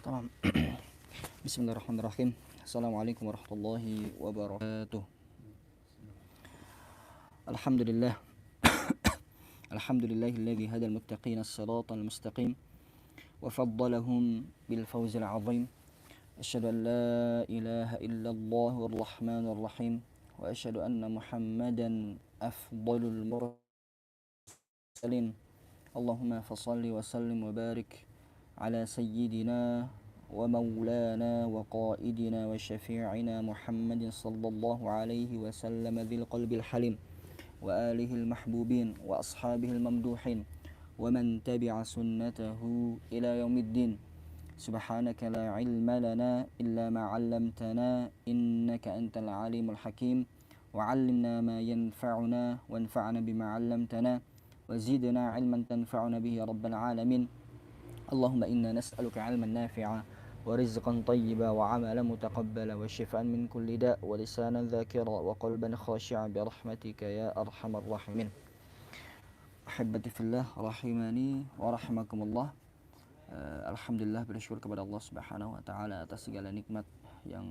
Tamam. Bismillahirrahmanirrahim. Assalamualaikum warahmatullahi wabarakatuh. Alhamdulillah. Alhamdulillahilladzi hadal muttaqina as-siratal mustaqim wa faddalahum bil fawzil 'azim. Asyhadu an la ilaha illallah ar-rahmanir rahim wa asyhadu anna Muhammadan afdalul mursalin. Allahumma fashalli wa sallim wa barik على سيدنا ومولانا وقائدنا وشفيعنا محمد صلى الله عليه وسلم ذي القلب الحليم وآله المحبوبين وأصحابه الممدوحين ومن تبع سنته إلى يوم الدين. سبحانك لا علم لنا إلا ما علمتنا إنك أنت العليم الحكيم وعلمنا ما ينفعنا وانفعنا بما علمتنا وزدنا علما تنفعنا به يا رب العالمين. اللهم إنا نسألك علما نافعا ورزقا طيبا وعملا متقبلا وشفاء من كل داء ولسانا ذاكرا وقلبا خاشعا برحمتك يا أرحم الراحمين. أحبتي في الله rahimani wa rahimakumullah. Alhamdulillah, bersyukur kepada Allah Subhanahu wa taala atas segala nikmat yang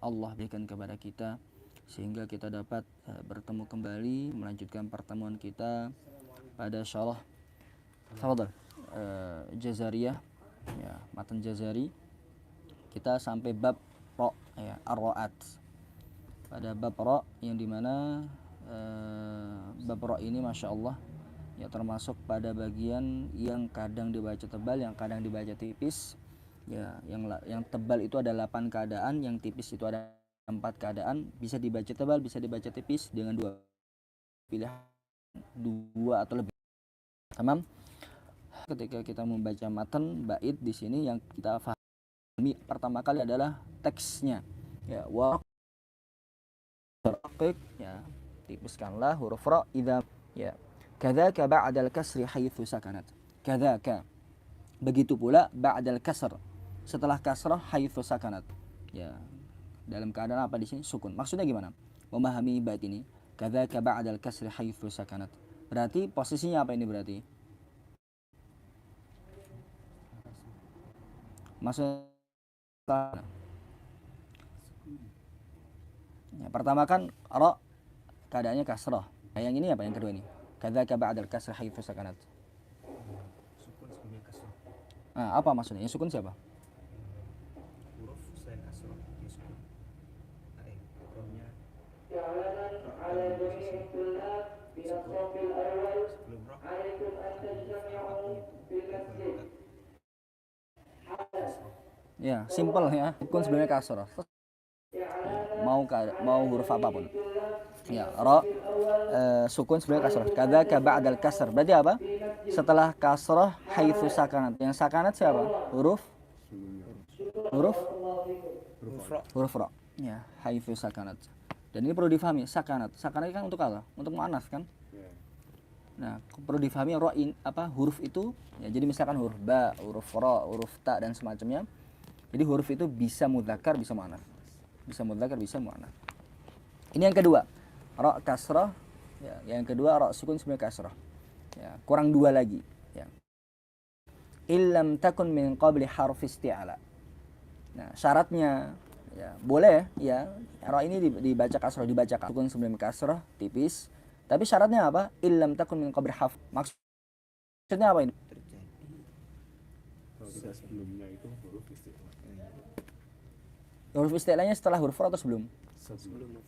Allah berikan kepada kita sehingga kita dapat bertemu kembali melanjutkan pertemuan kita pada syarah Jazariyah, ya, matan Jazari. Kita sampai bab ra, ya, ar-ra'at. Pada bab ra yang dimana bab ra ini masya Allah ya termasuk pada bagian yang kadang dibaca tebal, yang kadang dibaca tipis. Ya, yang tebal itu ada 8 keadaan, yang tipis itu ada 4 keadaan. Bisa dibaca tebal, bisa dibaca tipis dengan dua pilihan, dua atau lebih. Tamam. Ketika kita membaca matan bait di sini yang kita fahami pertama kali adalah teksnya. Ya, wa ya, tipiskanlah huruf ra idza, ya. Kadzaka ba'dal kasri haitsu sakanat. Kadzaka, begitu pula ba'dal kasr, setelah kasrah haitsu sakanat. Ya, dalam keadaan apa di sini? Sukun. Maksudnya gimana? Memahami bait ini. Kadzaka ba'dal kasri haitsu sakanat. Berarti posisinya apa ini berarti? Maksudnya ya, pertama kan ra keadaannya kasrah. Nah, yang ini apa yang kedua ini? Kadzaka ba'dal kasri haitsu sakanat. Sukun sebelumnya kasrah. Nah, apa maksudnya? Yang sukun siapa? Huruf selain kasrah yang sukun. Romnya sebelum roh Ya, simple ya. Sukun sebelumnya kasrah. Mau huruf apapun. Ya, ra sukun sebelumnya kasrah. Kadzaka ba'dal kasr. Berarti apa? Setelah kasrah haitsu sakanat. Yang sakanat siapa? Huruf huruf ra. Ya, haitsu sakanat. Dan ini perlu difahami, sakanat. Sakanat kan untuk apa? Untuk muannats kan? Nah, perlu difahami huruf itu ya, jadi misalkan huruf ba, huruf ra, huruf ta dan semacamnya. Jadi huruf itu bisa mudzakkar, bisa muannats. Bisa mudzakkar, bisa muannats. Ini yang kedua. Ra kasrah, ya, yang kedua ra sukun sebelum kasrah. Ya, kurang dua lagi, ya. Illam takun min qabli harfi isti'ala. Nah, syaratnya ya, boleh ya, ra ini dibaca kasrah, dibaca sukun sebelum kasrah tipis. Tapi syaratnya apa? Illam takun min qabli harf. Maksudnya apa ini? Kalau kita sebelumnya itu huruf istilah. Huruf istilahnya setelah huruf ra atau sebelum? Sebelum.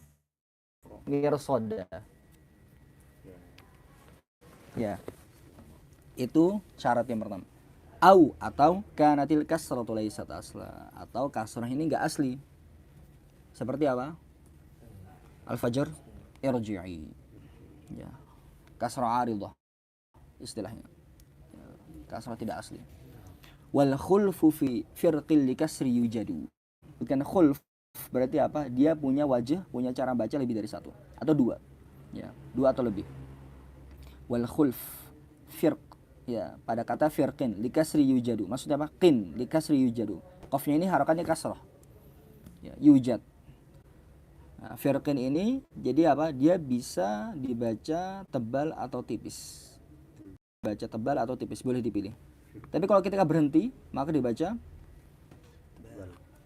Ghair soda. Ya. Itu syarat yang pertama. Au atau kanatil kasratu laysat asla, atau kasrah ini enggak asli. Seperti apa? Al-fajr irji'i. Ya. Kasrah aridah istilahnya. Ya, kasrah tidak asli. Wal khulfu fi firqil likasri yujadu. Bukan khulf berarti apa? Dia punya wajah, punya cara baca lebih dari satu atau dua. Ya, dua atau lebih. Wal khulf firq, ya, pada kata firqin likasri yujadu. Maksudnya apa? Qin likasri yujadu. Qafnya ini harakatnya kasrah. Ya, yujad. Nah, firqin ini jadi apa? Dia bisa dibaca tebal atau tipis. Baca tebal atau tipis boleh dipilih. Tapi kalau kita berhenti, maka dibaca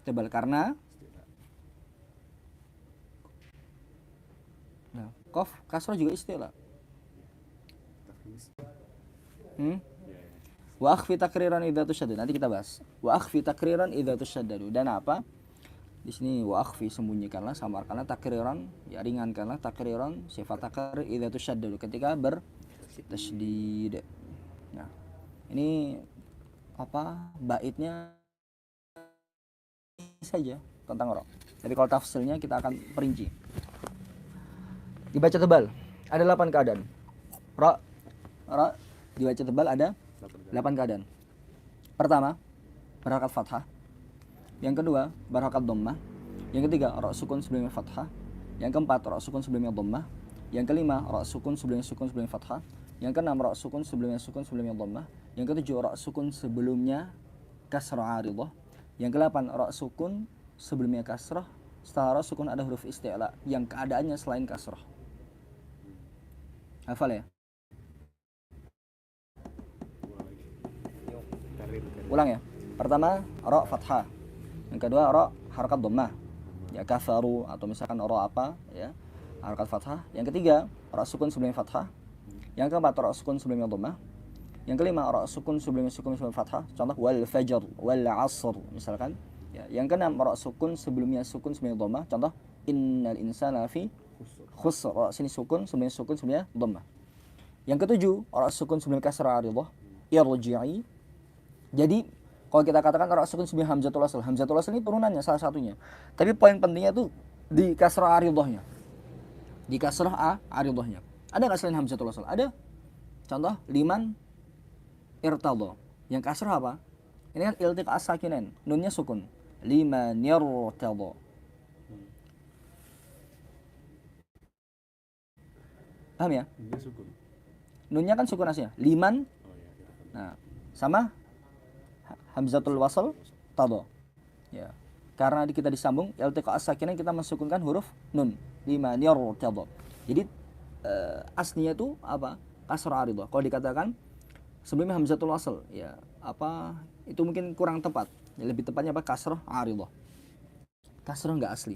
tebal karena nah, qaf kasrah juga isti'la. Wa akhfi takriran idza tushaddad. Nanti kita bahas. Wa akhfi takriran idza tushaddad. Dan apa? Di sini wa akhfi sembunyikanlah, samarkanlah, takriran ya ringankanlah, takriran sifat takrir idza tushaddad ketika bertasydid. Nah, ini apa? Baitnya saja tentang ra. Tapi kalau tafsirnya kita akan perinci. Dibaca tebal ada 8 keadaan. Ra dibaca tebal ada 8 keadaan. Pertama, berharokat fathah. Yang kedua, berharokat dhammah. Yang ketiga, ra sukun sebelumnya fathah. Yang keempat, ra sukun sebelumnya dhammah. Yang kelima, ra sukun sebelumnya fathah. Yang keenam, ra sukun sebelumnya dhammah. Yang ketujuh, ra sukun sebelumnya kasrah 'aridah. Yang kedelapan, ra sukun sebelumnya kasrah. Setelah ra sukun ada huruf isti'la yang keadaannya selain kasrah. Hafal ya? Ulang ya. Pertama, ra fathah. Yang kedua, ra harakat dhammah. Ya kafaru atau misalkan ra apa ya? Harakat fathah. Yang ketiga, ra sukun sebelumnya fathah. Yang keempat, ra sukun sebelumnya dhammah. Yang kelima, ra sukun sebelumnya fathah. Contoh wal fajr, wal 'asr misalkan. Ya, yang keenam, ra sukun sebelumnya dhammah. Contoh innal insana fi khusr. Ra sini sukun sebelumnya dhammah. Yang ketujuh, ra sukun sebelum kasrah 'aridah. Irji'i. Jadi kalau kita katakan ra sukun sebelum hamzatul wasl. Hamzatul wasl ini turunannya salah satunya. Tapi poin pentingnya tuh di kasrah 'aridhahnya. Di kasrah 'aridhahnya. Ada enggak selain hamzatul wasl? Ada. Contoh liman irtadha. Yang kasrah apa? Ini kan iltiqa as-sakinain. Nunnya sukun. Liman irtadha. Paham ya? Nunnya sukun. Nunnya kan sukun aslinya. Liman. Oh iya. Nah, sama hamzatul wasl tadha. Ya. Karena kita disambung iltiqa as-sakinain kita mensukunkan huruf nun. Liman irtadha. Jadi aslinya itu apa? Kasrah 'aridhah. Kalau dikatakan sebelumnya hamzatul wasl, ya apa itu mungkin kurang tepat. Ya, lebih tepatnya apa? Kasrah 'aridhah. Kasrah enggak asli.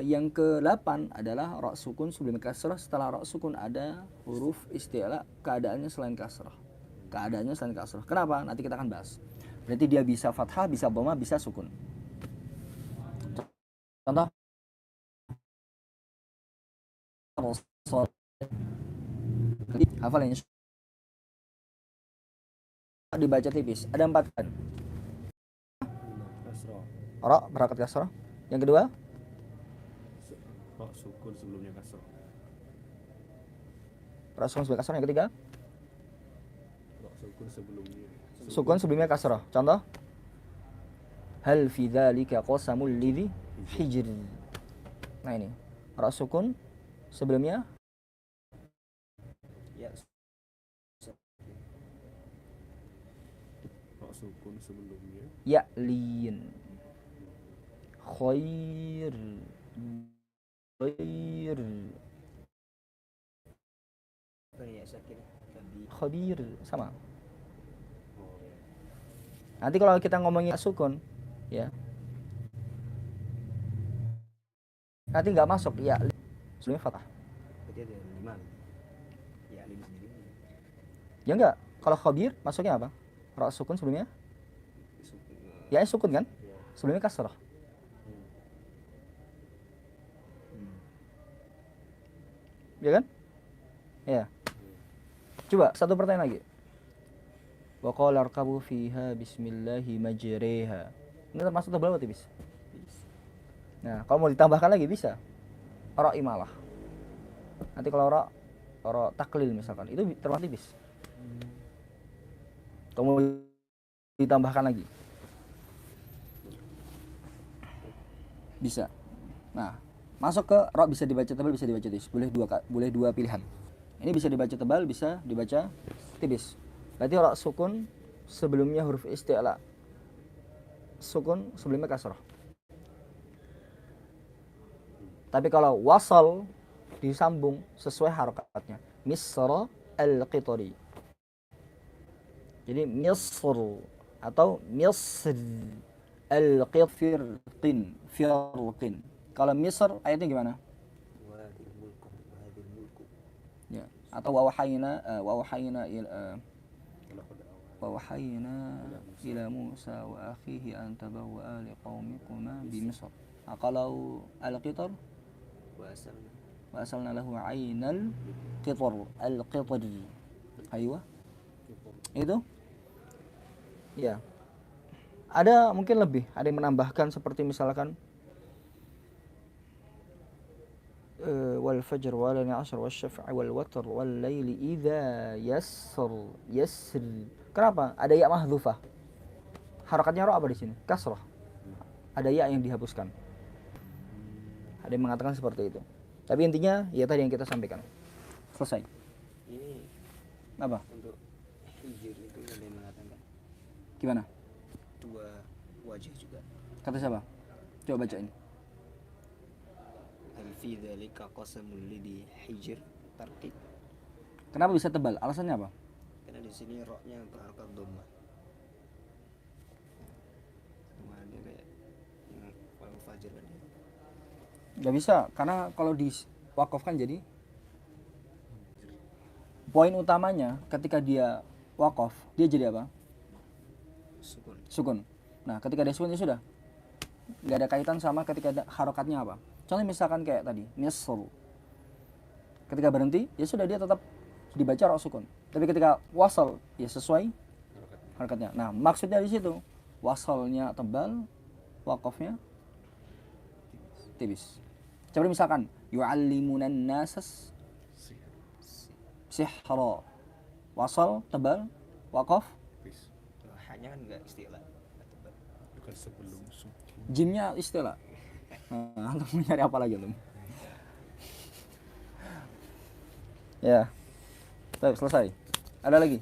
Yang ke-8 adalah ra sukun sebelum kasrah. Setelah ra sukun ada huruf isti'la keadaannya selain kasrah. Keadaannya selain kasrah. Kenapa? Nanti kita akan bahas. Berarti dia bisa fathah, bisa dhammah, bisa sukun. Contoh hafal ini dibaca tipis. Ada 4 kan? Kasrah. Ra berharokat kasrah. Yang kedua, Ra sukun sebelumnya kasrah. ra sukun sebelum kasrah. Yang ketiga, Ra sukun sebelumnya. sukun sebelumnya kasrah. Contoh hal fi dzalika qasamul lidzi hijr. Nah ini ra sukun sebelumnya Ya. Ra sukun sebelumnya. ya'lin khair Ya sakit. khabir sama. Oh iya. Nanti kalau kita ngomongin sukun ya nanti nggak masuk ya sebelumnya fathah. Berarti ada 5. Ya 5 sendiri. Ya enggak, kalau khabir masuknya apa? Ra sukun sebelumnya ya sukun kan? Sebelumnya kasrah. Ya kan? Ya. Coba satu pertanyaan lagi. Wa qala arkabu fiha bismillahi majriha. Ini termasuk tebal atau tipis? Nah, kalau mau ditambahkan lagi bisa. Ra imalah. Nanti kalau ra taklil misalkan, itu termasuk tipis. Kalau mau ditambahkan lagi. Bisa. Nah, masuk ke ra bisa dibaca tebal, bisa dibaca tipis. Boleh dua pilihan. Ini bisa dibaca tebal, bisa dibaca tipis. Berarti ra sukun sebelumnya huruf isti'la. Sukun sebelumnya kasrah. Tapi kalau wasal disambung sesuai harokatnya. Misra al-qitari. Jadi misr atau misr. firqin. Kalau Misr ayatnya gimana? Wadil mulku, wadil mulku. Ya. Atau wawahayna Walaqad ووحينا إلى موسى وأخيه أن تبوأ لقومكما بمصر قالوا القطر Wasalna. وأرسلنا له عين القطر أيوة itu ya. Ada mungkin lebih, ada yang menambahkan seperti misalkan wal fajr wa layli 'ashr wasyaf'i wal watr wal laili idza yasr. Kenapa? Ada ya mahdzufah. Harakatnya ro apa di sini? Kasrah. Ada ya yang dihapuskan. Ada yang mengatakan seperti itu. Tapi intinya ya tadi yang kita sampaikan. Selesai. Ini Apa? untuk hijir itu ada yang mengatakan Gimana? 2 wajah juga. Kata siapa? Coba bacain. Hal fi dzalika qasamul lidhi hijr tarkib. Kenapa bisa tebal? Alasannya apa? Karena di sini roknya berharkat dhammah. Sama ada kayak yang wal fajr kan. Gak bisa, karena kalau diwakafkan jadi poin utamanya ketika dia wakaf, dia jadi apa? Sukun. Sukun. Nah, ketika dia sukun ya sudah. Gak ada kaitan sama ketika ada harokatnya apa. Contoh misalkan kayak tadi, Misr. Ketika berhenti, ya sudah dia tetap dibaca rok sukun. Tapi ketika wasal, ya sesuai harokatnya. Nah, maksudnya di situ, wasalnya tebal, wakafnya tipis. Coba misalkan, yu'allimunan nasas sihra. Wasal, tebal, wakaf, Habis. Hanya kan enggak istilah. Enggak tebal. Bukan sebelum subuh. jimnya istilah. Nah, untuk mencari apa lagi belum? Ya. Baik, selesai. Ada lagi?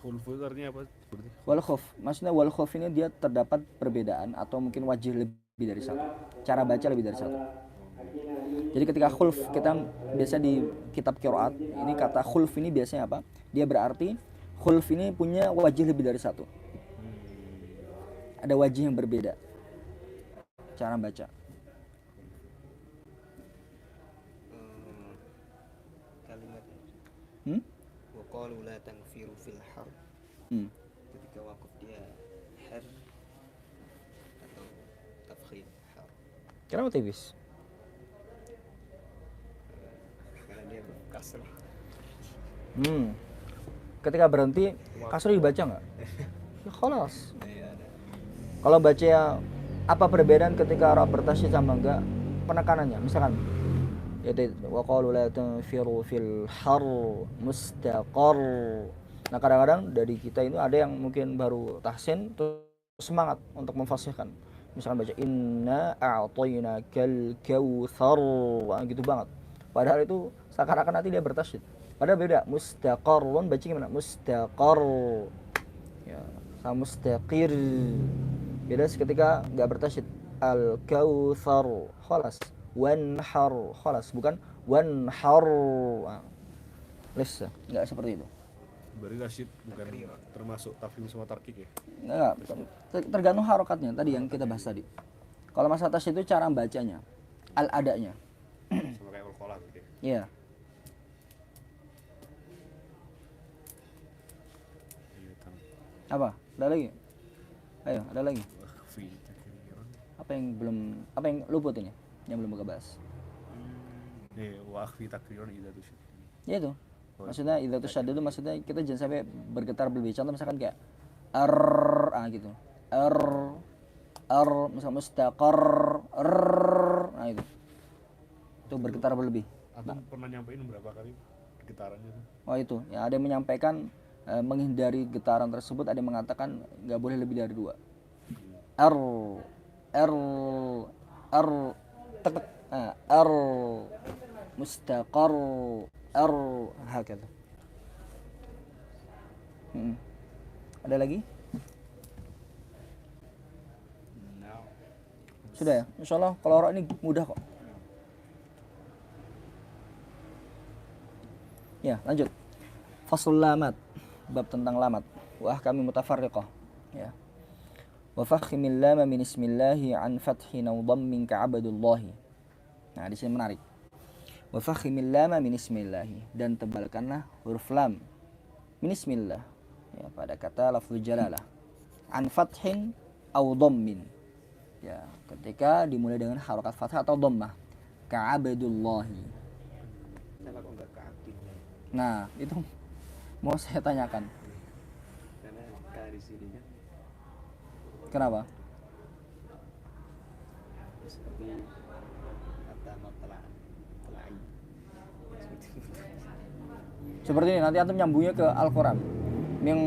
Khulfu itu artinya apa? Berarti Wal khuf. Maksudnya wal khuf ini dia terdapat perbedaan atau mungkin wajih lebih dari satu. Cara baca lebih dari satu. Jadi ketika khulf kita biasa di kitab qiraat, ini kata khulf ini biasanya apa? Dia berarti khulf ini punya wajih lebih dari satu. Ada wajih yang berbeda. Cara baca. Kalimat Hmm? wa qalu la tanfiru fil har. Hmm. Ketika wakaf dia har atau tafkhim har. Kenapa tipis? Karena dia kasrah. Ketika berhenti, kasur dibaca nggak? Ya khalas. Iya ada. Kalau baca apa perbedaan ketika ra bertasydid sama enggak? Penekanannya, misalkan yaitu wa qalu la tanfiru fil har mustaqar. Nah, kadang-kadang dari kita itu ada yang mungkin baru tahsin terus semangat untuk memfasihkan. Misalkan baca inna a'tainakal kautsar. Wah, gitu banget. Padahal itu seakan-akan nanti dia bertasydid. Padahal beda. Mustaqarrun baca gimana? Mustaqar. Ya, sama mustaqir. Beda ketika enggak bertasydid. Al kautsar. Khalas. Wanhar. Khalas, bukan wanhar. Lesa, enggak seperti itu. berarti rasyid bukan termasuk tafhim sama tarkik ya? Enggak, tergantung harokatnya tadi yang kita bahas tadi. Kalau masalah tasydid itu cara bacanya, al-adanya. Sama kayak al-qalam gitu ya. Iya. Iya, tahu. Apa? Ada lagi? Ayo, ada lagi. Wakhfi takriran. Apa yang luput ini? Yang belum kita bahas. Wa akhfi takriran idza tusyid. Ya itu. Maksudnya idza tusyaddu itu maksudnya kita jangan sampai bergetar berlebih. Contoh misalkan kayak gitu. Misalnya mustaqar nah itu. Itu bergetar berlebih. Atau pernah nyampein berapa kali getarannya tuh? Oh itu, ya ada yang menyampaikan menghindari getaran tersebut, ada yang mengatakan nggak boleh lebih dari 2. R tek tek R mustaqar R hakata. Ada lagi? Now. Sudah ya? Insyaallah kalau orang ini mudah kok. Ya, lanjut. Faslul lamat, bab tentang lamat. Wah, kami mutafarriqah. Ya. Wa fakhimil lam min ismillahi an fathin aw dhammin ka'abadullahi. Nah, di sini menarik. Wa fakhimil lam min ismillahi, dan tebalkanlah huruf lam min ismillah, ya, pada kata lafzul jalalah, an fathin aw dhammin, ya, ketika dimulai dengan harokat fathah atau dhammah, ka'abadullahi. Kenapa kok nggak keabdillah? Nah, itu mau saya tanyakan. Karena K di sini kan Kenapa? seperti kata matlaan, telai. Seperti itu. Seperti ini, nanti antum nyambungnya ke Al-Quran. Min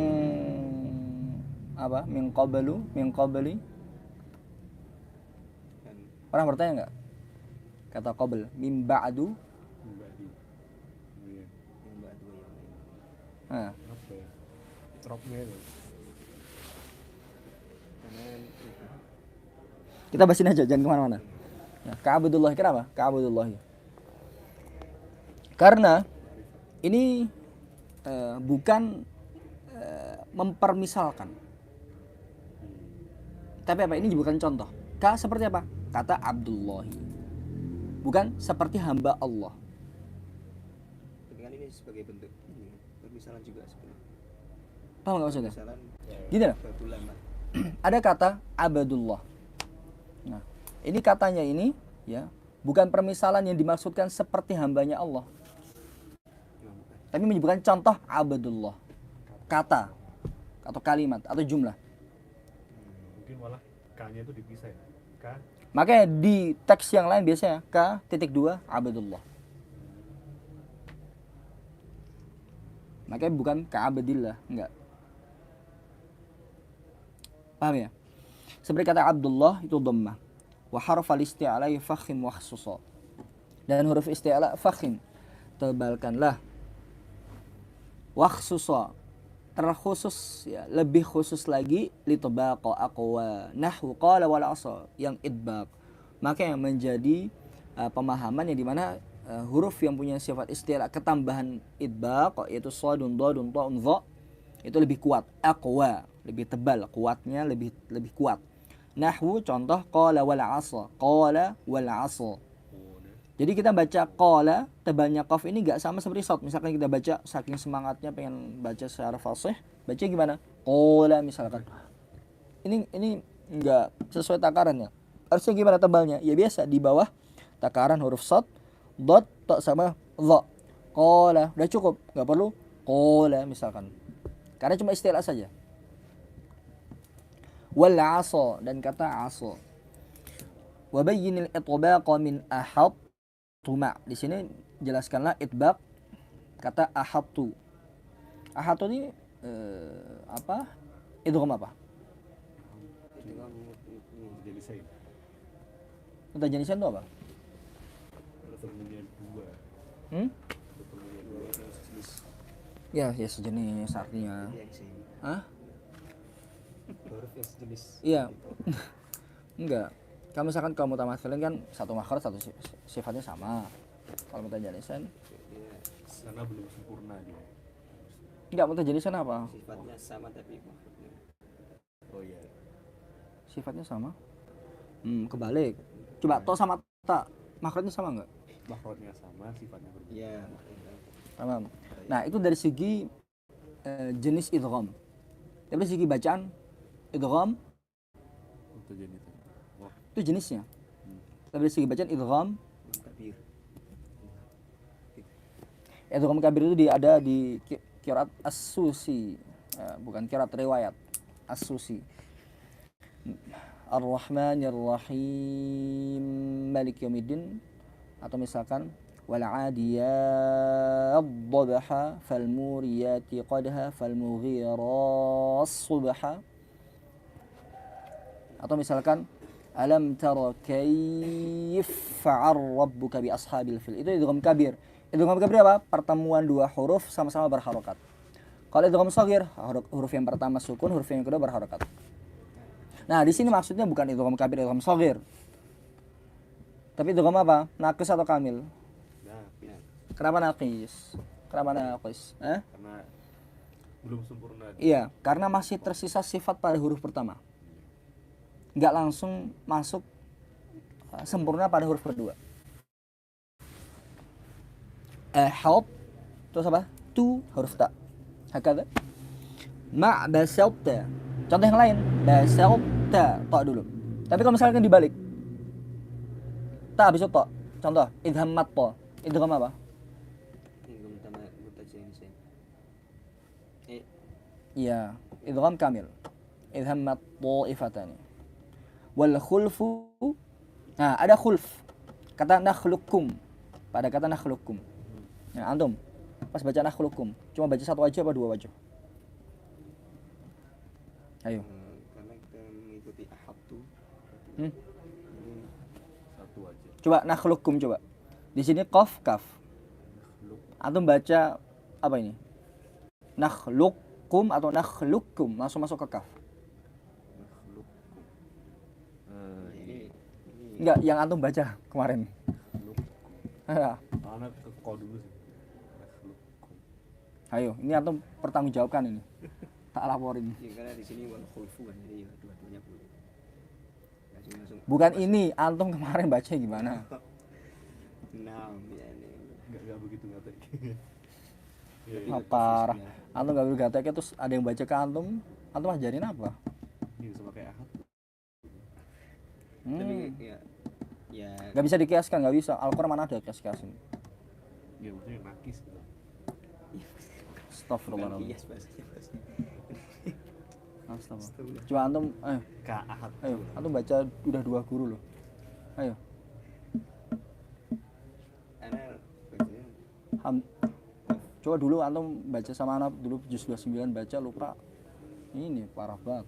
apa? Min qabli. Kan Pernah bertanya nggak? Kata qabl, min ba'du. Membadi. Iya. yang mbak dua yang lain. Nah, Apa ya? Tropnya itu. Karena itu kita bahasin aja, jangan kemana-mana. Ya, ka'abudullahi, kenapa? Ka'abudullahi. Karena ini bukan mempermisalkan. Tapi apa? Ini bukan contoh. Ka seperti apa? Kata Abdullahi. Bukan seperti hamba Allah. tapi kan ini sebagai bentuk ini permisalan juga sebenarnya. Paham nggak maksudnya? Permisalan Gini loh. ulama. Ada kata Abdullah. Nah, ini katanya ini, ya, bukan permisalan yang dimaksudkan seperti hambanya Allah, tapi menyebutkan contoh Abdullah, kata atau kalimat atau jumlah. Mungkin malah K-nya itu dipisah ya. K Makanya di teks yang lain biasanya K.2 Abdullah. Makanya bukan Ka'abdillah, enggak. Paham ya? Seperti kata Abdullah itu dhammah. Wa harf al-isti'la fakhim wa khususa. Dan huruf isti'la fakhim, tebalkanlah. Wa khususa, terkhusus, ya, lebih khusus lagi, litabaqa aqwa nahwu qala wal asa, yang idbaq. Maka yang menjadi pemahaman yang dimana huruf yang punya sifat isti'la ketambahan idbaq, yaitu shadun dadun ta'un dha, itu lebih kuat, aqwa, lebih tebal, kuatnya lebih kuat. Nahwu contoh qala wal asa, qala wal asa. Jadi kita baca qala, tebalnya qaf ini enggak sama seperti shad. Misalkan kita baca saking semangatnya pengen baca secara fasih, baca gimana? Qala misalkan. Ini enggak sesuai takarannya. Harusnya gimana tebalnya? Ya biasa di bawah takaran huruf shad, dot, ta sama dha. Qala, udah cukup, enggak perlu qala misalkan. Karena cuma istilah saja. Wal asa, dan kata asa. Wa bayyinil itbaqa min ahad tuma. Di sini jelaskanlah itbaq kata ahadtu. Ahadtu ini apa? Idgham apa? Itu kan jadi saya. Kata jenisan itu apa? Kemudian dua. Hmm? Kemudian dua dua. yang sejenis Ya, ya sejenis artinya. yang sini. Hah? Huruf yang sejenis. Iya. Enggak. Kalau misalkan kaum mutamatsilin kan satu makhraj, satu sifatnya sama. Kalau mutajanisan Dia Karena belum sempurna dia. enggak, mutajanisan apa? sifatnya sama tapi makhluknya. Oh iya. Sifatnya sama? Kebalik. Coba to sama ta, makhrajnya sama enggak? Makhrajnya sama, sifatnya berbeda. Iya. Tamam. Nah, itu dari segi jenis idgham. Tapi dari segi bacaan idgham Untuk jenis itu. Oh, itu jenisnya. Tapi dari segi bacaan idgham, Kabir. idgham kabir itu ada di qiraat as-Susi. Bukan qiraat riwayat. As-Susi. Ar-Rahmanir Rahim Malik Yaumiddin, atau misalkan wal 'adiyat dhabha fal muriyati qadha fal mughiras subha, atau misalkan alam tara kayfa fa'al rabbuka bi ashabil fil. Itu idgham kabir. Idgham kabir apa? Pertemuan dua huruf sama-sama berharokat. Kalau idgham shaghir, huruf yang pertama sukun, huruf yang kedua berharokat. Nah, di sini maksudnya bukan idgham kabir, idgham shaghir. Tapi idgham apa? Naqis atau kamil? nah, Ya. Kenapa naqis? Kenapa naqis? karena Belum sempurna. Iya, karena masih tersisa sifat pada huruf pertama. Nggak langsung masuk sempurna pada huruf kedua. Help, terus apa? Tu, huruf ta. Hakada. Ma basalta. Contoh yang lain, basalta, ta dulu. Tapi kalau misalkan dibalik, ta habis itu ta. Contoh, idhammat ta. Idgham apa? Idgham mutajainsain. Iya, idgham kamil. Idhammat ta'ifatani. Wal khulfu, nah ada khulf. Kata nakhlukum. Pada kata nakhlukum. Nah, antum pas baca nakhlukum, cuma baca satu wajah apa dua wajah? Ayo. Karena kita mengikuti ahadtu. Hmm? Satu aja. Coba nakhlukum coba. Di sini qaf kaf. Antum baca apa ini? Nakhlukum atau nakhlukum, langsung masuk ke kaf. Ini Enggak, yang antum baca kemarin. Anak ke kau dulu sih. Ayo, ini antum pertanggungjawabkan ini. Tak laporin. ya, karena di sini wal khulfu kan, jadi ya dua-duanya perlu. Langsung Bukan ini, antum kemarin baca gimana? Nah, ya ini. Enggak begitu ngatek. Ah, parah. Antum gak bergatek terus ada yang baca ke antum ajarin apa? Ini sama kayak ahad. Tapi ya Gak bisa dikiaskan, gak bisa. Al-Quran mana ada kias-kiasin? Ya maksudnya nakis gitu. Astagfirullahaladzim. Yes, bahasanya. Astagfirullah. Coba antum, Ka ahad. ayo, antum baca udah 2 guru loh. Ayo. Ana bacanya Coba dulu antum baca sama anak dulu juz 29 baca lupa. Ini parah banget.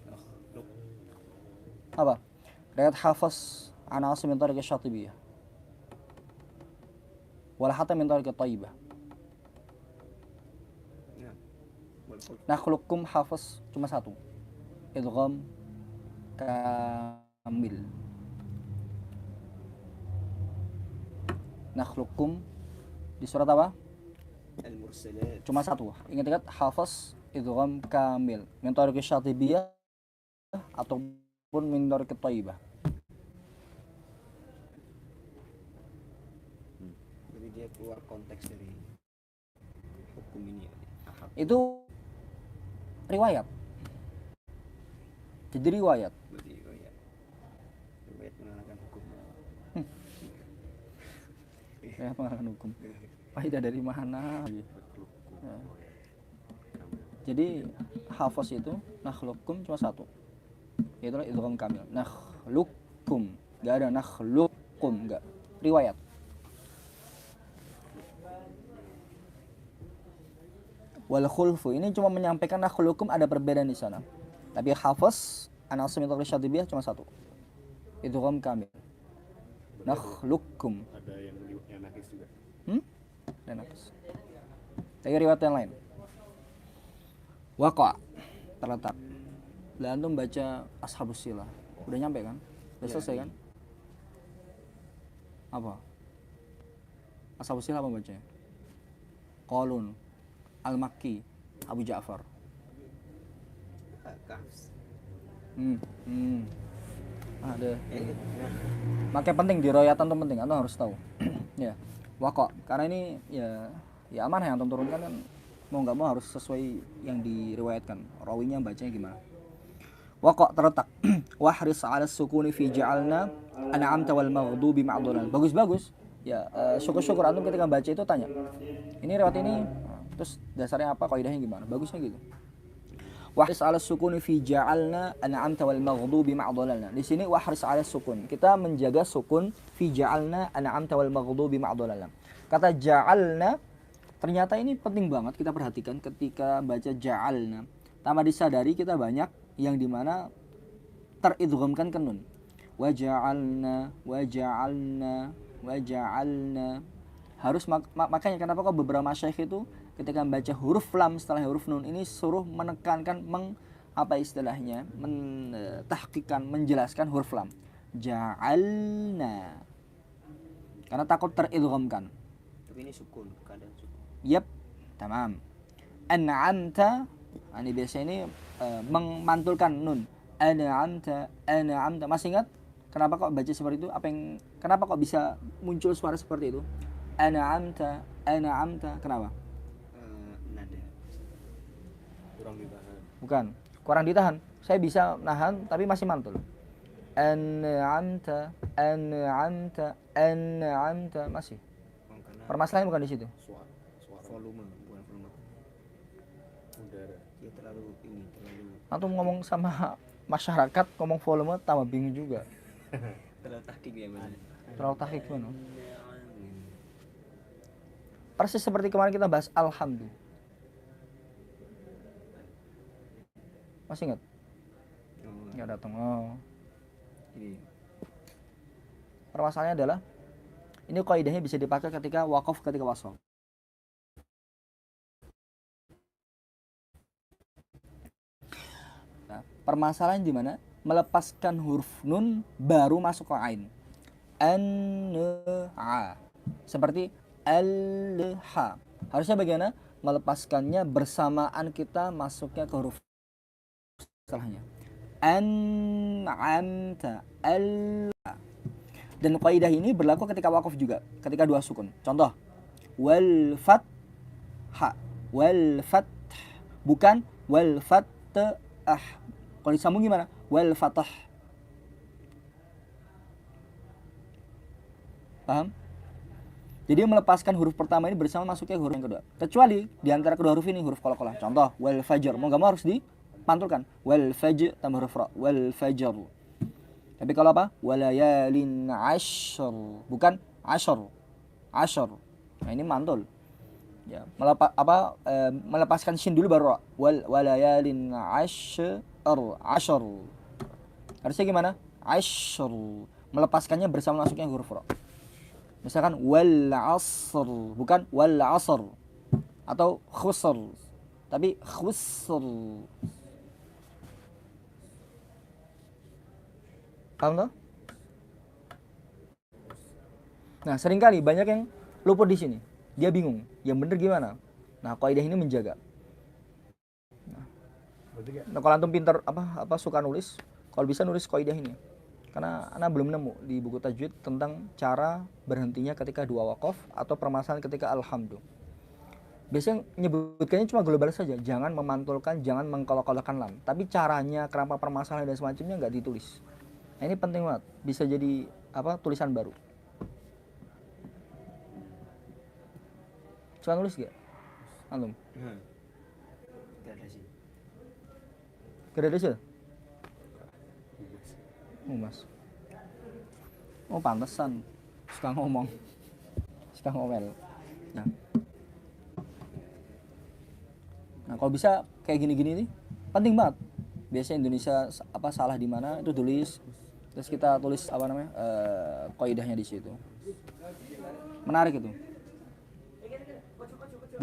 Apa? Riwayat Hafiz an Asim min tariq Syatibiyah. Wala hatta min tariq Thayyibah. nah, wal khulfu. Nakhluqukum Hafiz cuma satu. Idgham kamil. Nakhluqukum di surat apa? Al-mursalat. Cuma satu. Ingat-ingat Hafiz idgham kamil. Min tariq Syatibiyah ataupun min tariq Thayyibah. Jadi dia keluar konteks dari hukum ini ya. Ahad. Itu riwayat. Jadi riwayat. Berarti riwayat mengalahkan hukum. Ya, pengalaman hukum. Faedah dari mana? Ya. Jadi Hafiz itu nakhlukum cuma satu. Yaitu idgham kamil. Nakhlukum. Enggak ada nakhlukum, enggak. Riwayat. Wal khulfu ini cuma menyampaikan nakhlukum ada perbedaan di sana. Tapi Hafiz An-Asim min tariq Syatibiyah cuma satu. Idgham kamil. Nakhlukum. Ada yang nakis juga. Dan atas. Tapi riwayat yang lain. Waqa terletak. Lah antum baca Ashabus Silah. Udah nyampe kan? Udah selesai kan? Apa? Ashabus Silah apa bacanya? Qalun Al-Makki Abu Ja'far. Kahf. Ada. Nah, Makanya penting di riwayatan tuh penting, antum harus tahu. Ya. Waqa karena ini ya amanah yang antum turunkan kan mau nggak mau harus sesuai yang diriwayatkan. Rawinya bacanya gimana? Waqa terletak. Wahris 'ala sukuni fi ja'alna an'amta wal maghdubi ma'dhulan. Bagus-bagus. Ya, syukur-syukur antum ketika baca itu tanya. Ini riwayat ini terus dasarnya apa? Kaidahnya gimana? Bagusnya gitu. Wahris 'ala sukuni fi ja'alna an'amta wal maghdubi ma'dhulan. Di sini wahris 'ala sukun. Kita menjaga sukun fi ja'alna an'amta wal maghdubi ma'dhulan. Kata ja'alna ternyata ini penting banget kita perhatikan ketika baca ja'alna. Tanpa disadari kita banyak yang dimana teridghamkan ke nun. Wa ja'alna, wa ja'alna, wa ja'alna. Harus makanya kenapa kok beberapa masyayikh itu ketika membaca huruf lam setelah huruf nun ini suruh menekankan mentahqiqan, menjelaskan huruf lam. Ja'alna. Karena takut teridghamkan. tapi ini sukun, keadaan sukun. Yap, tamam. An'amta, Nah, ini biasanya ini memantulkan nun. An'amta. Masih ingat kenapa kok baca seperti itu? Kenapa kok bisa muncul suara seperti itu? An'amta. Kenapa? Nada. Kurang ditahan. Bukan, kurang ditahan. Saya bisa nahan tapi masih mantul. An'amta masih. Karena Permasalahannya bukan di situ. Suara volume, bukan volume. udara. Dia terlalu Atau ngomong sama masyarakat ngomong volume tambah bingung juga. terlalu tahqiq ya Mas. Terlalu tahqiq gimana? Persis seperti kemarin kita bahas alhamdulillah. Masih ingat? Nggak datang. Oh. Ini. Permasalahannya adalah ini kaidahnya bisa dipakai ketika waqaf, ketika wasl. Nah, permasalahan di mana melepaskan huruf nun baru masuk ke ain. An-a. Seperti al-ha. Harusnya bagaimana? Melepaskannya bersamaan kita masuknya ke huruf setelahnya. An'amta al-ha. Dan kaidah ini berlaku ketika wakaf juga, ketika dua sukun. Contoh, wal fathah, wal fath, bukan wal fathah. Kalau disambung gimana? Wal fathah. Paham? Jadi melepaskan huruf pertama ini bersama masuknya huruf yang kedua. Kecuali di antara kedua huruf ini huruf qalqalah. Contoh, wal fajr. Mau gak mau harus dipantulkan. Wal fajr tambah huruf ra. Wal fajr. Tapi kalau apa? Walayalin ashr, bukan ashar. Ashar. Nah, ini mantul. Ya, melepaskan shin dulu baru ra. Walayalin ashar. Harusnya gimana? Ashar. Melepaskannya bersama masuknya huruf ra. Misalkan wal asr, bukan wal asr. Atau khusr. Tapi khusr. Paham toh? Nah, seringkali banyak yang luput di sini. Dia bingung. Yang bener gimana? Nah, kaidah ini menjaga. Nah, kalau antum pintar suka nulis, kalau bisa nulis kaidah ini. Karena ana belum nemu di buku tajwid tentang cara berhentinya ketika dua waqaf atau permasalahan ketika alhamdulillah. Biasanya nyebutkannya cuma global saja, jangan memantulkan, jangan mengkolok-kolokkan lam. Tapi caranya, kenapa permasalahan dan semacamnya nggak ditulis. Nah, ini penting banget, bisa jadi tulisan baru. Coba nulis gak? Antum? Tidak ada sih. Gak ada sih? Mas. Oh, pantesan. Suka ngomong. Suka ngomel. Nah, kalau bisa kayak gini-gini nih, penting banget. Biasanya Indonesia salah di mana itu tulis. Terus kita tulis kaidahnya di situ. Menarik itu.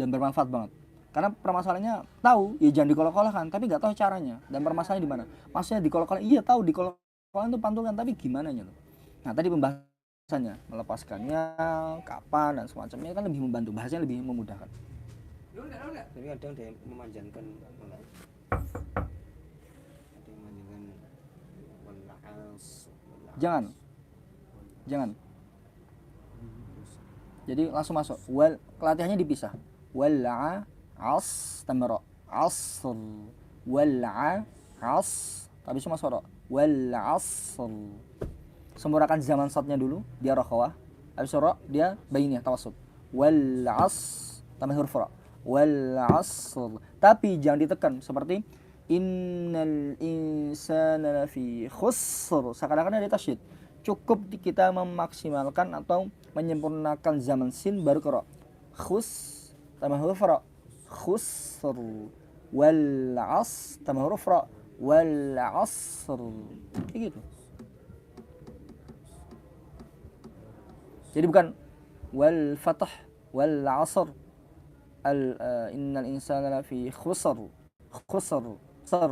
Dan bermanfaat banget. Karena permasalahannya tahu, ya jangan dikolok-kolokkan, tapi nggak tahu caranya. Dan permasalahannya di mana? Maksudnya dikolok-kolokkan, iya tahu dikolok-kolokkan itu pantulkan, tapi gimana nya? Nah, tadi pembahasannya, melepaskannya, kapan dan semacamnya kan lebih membantu, bahasanya lebih memudahkan. Tapi kadang ada yang memanjangkan malah. Jangan. Jadi langsung masuk. Latihannya dipisah. Wal'a as tambah ra. Asr. Wal'a as. Tapi cuma suara. Wal asr. Sempurnakan zaman shadnya dulu, dia rakhawah. Habis ra dia bainiyah tawassut. Wal as tambah huruf ra. Wal asr. Tapi jangan ditekan seperti innal insana lafi khusr. Seakan-akan ada tasydid. Cukup kita memaksimalkan atau menyempurnakan zaman sin baru ke ra. Khus tambah huruf ra. Khusr. Wal as tambah huruf ra. Wal asr. Kayak gitu. Jadi bukan wal fath wal asr. Innal insana lafi khusr. Sar.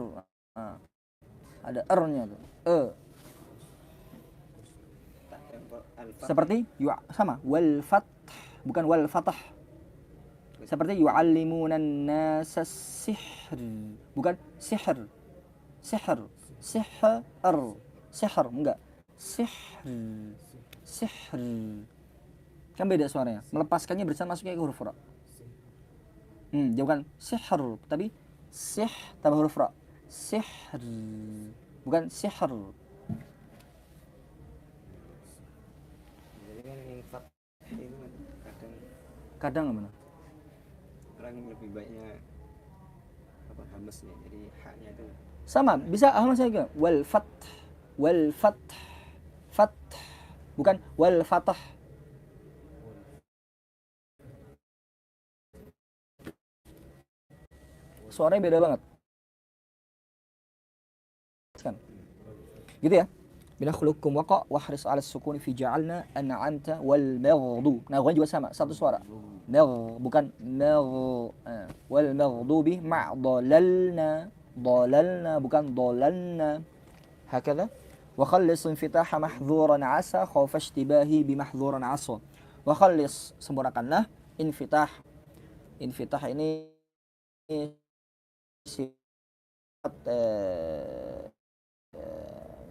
Ada r-nya tuh. Seperti sama wal fath, bukan wal fatah. Seperti yu'allimunan nasa sihr, bukan sihr. Sihr, sihr, sihr, enggak. Sihr, sihr. Kan beda suaranya. Melepaskannya bersama masuknya ke huruf ra. Dia bukan sihr, tapi sih tambah huruf ra. Sihr, bukan sihr. Jadi kan yang fath itu kan Kadang mana? orang yang lebih baiknya apa hamesnya, jadi haknya itu Sama, bisa ahmad saya kira wal fath, fath, bukan wal fatah. Suaranya beda banget. Kan? Gitu ya. Bila khuluqukum waqa wa haris 'ala sukuni fi ja'alna an'amta wal maghdu. Nah, juga sama, satu suara. Bukan wal maghdubi ma'dalalna. Dalalna bukan dalalna. Hakadha. Wa khallis infitaha mahdhuran 'asa khawfa ishtibahi bi mahdhuran 'asa. Wa khallis, sempurnakanlah infitah. Infitah ini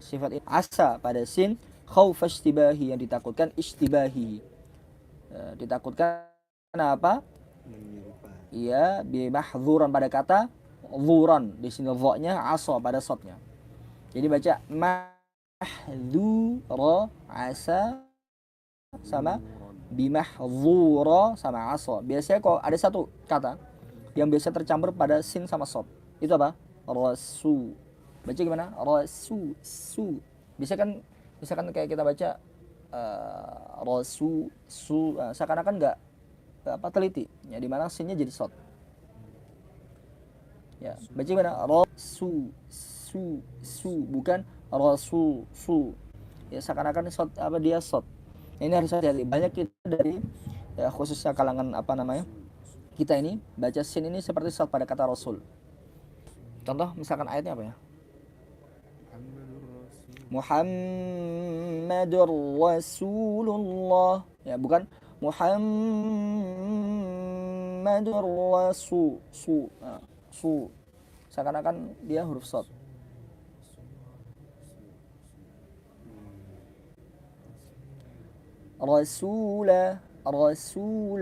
sifat asa pada sin, khaufa istibahi yang ditakutkan, istibahi ditakutkan apa? menyerupai. Iya, bimahzuran pada kata zuran, di sini dha-nya asa pada sotnya. Jadi baca mahdzura asa sama bimahzura sama asa. Biasanya kok ada satu kata yang biasa tercampur pada sin sama sod. Itu apa? Rasu. Baca gimana? Rasu, su. Misalkan kayak kita baca rasu, su, seakan-akan enggak apa teliti. Ya di mana sinnya jadi sod. Ya, baca gimana? Rasu, su, bukan rasu, su. Ya seakan-akan sod apa dia sod. Nah, ini harus hati-hati. Banyak kita dari ya, khususnya kalangan apa namanya? Kita ini baca sin ini seperti sod pada kata rasul. Contoh misalkan ayatnya apa ya? Muhammadur Rasulullah. Ya, bukan Muhammadur Rasul. Su. Seakan-akan dia huruf shad. Rasula, rasu,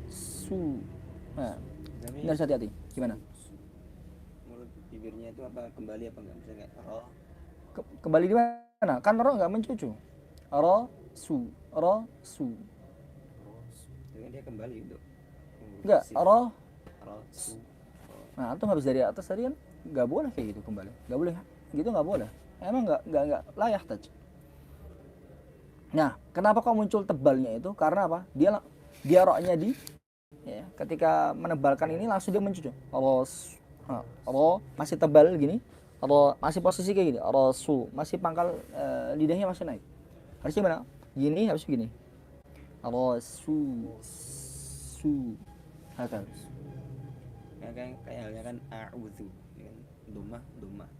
su. Nah, ini harus hati-hati. Gimana? Mulut bibirnya itu apa kembali apa enggak, bisa enggak ro Kembali di mana? Kan ro enggak mencucu. Rasu. jadi dia kembali untuk Enggak, ro su. Nah, antum habis dari atas tadi kan enggak boleh kayak gitu kembali. Enggak boleh. Gitu enggak boleh. Emang enggak layak taj. Nah, kenapa kok muncul tebalnya itu? Karena apa? Dia ro-nya di ya, ketika menebalkan ini langsung dia mencucu. Ro masih tebal gini. Ro masih posisi kayak gini. Rasu masih pangkal lidahnya masih naik. Harusnya gimana? Gini, harus gini. Rasu su. Hakan. Kayak halnya kan a'udzu kan dhammah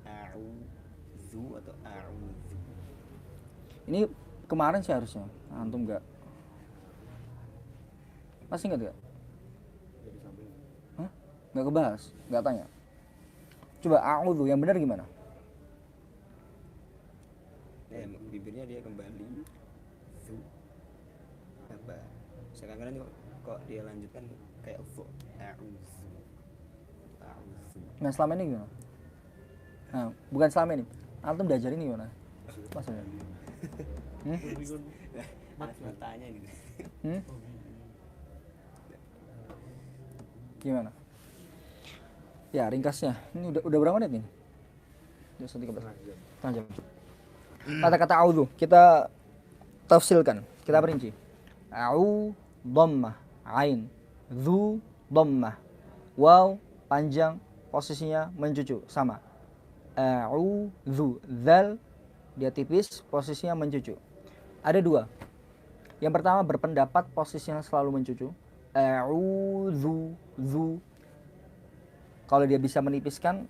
a'udzu atau a'udzu. Ini kemarin sih harusnya. Antum enggak. Masih ingat gak? Hah? Nggak kebahas? Nggak tanya? Coba a'udzu yang benar gimana? Ya, bibirnya dia kembali zu apa sekarang kok dia lanjutkan kayak fu a'udzu. Nah selama ini gimana? Nah bukan selama ini. Antum diajarin ini gimana? Maksudnya? Tanya gitu. Gimana? Ya ringkasnya. Ini udah berapa menit nih? Udah 1:13. Setengah jam. Kata-kata a'udzu kita tafsilkan, kita perinci. A'u dhammah, ain, dzu dhammah. Waw panjang, posisinya mencucu sama. A'udzu, dzal dia tipis, posisinya mencucu. Ada dua. Yang pertama berpendapat posisinya selalu mencucu. A'udzu, dzu. Kalau dia bisa menipiskan,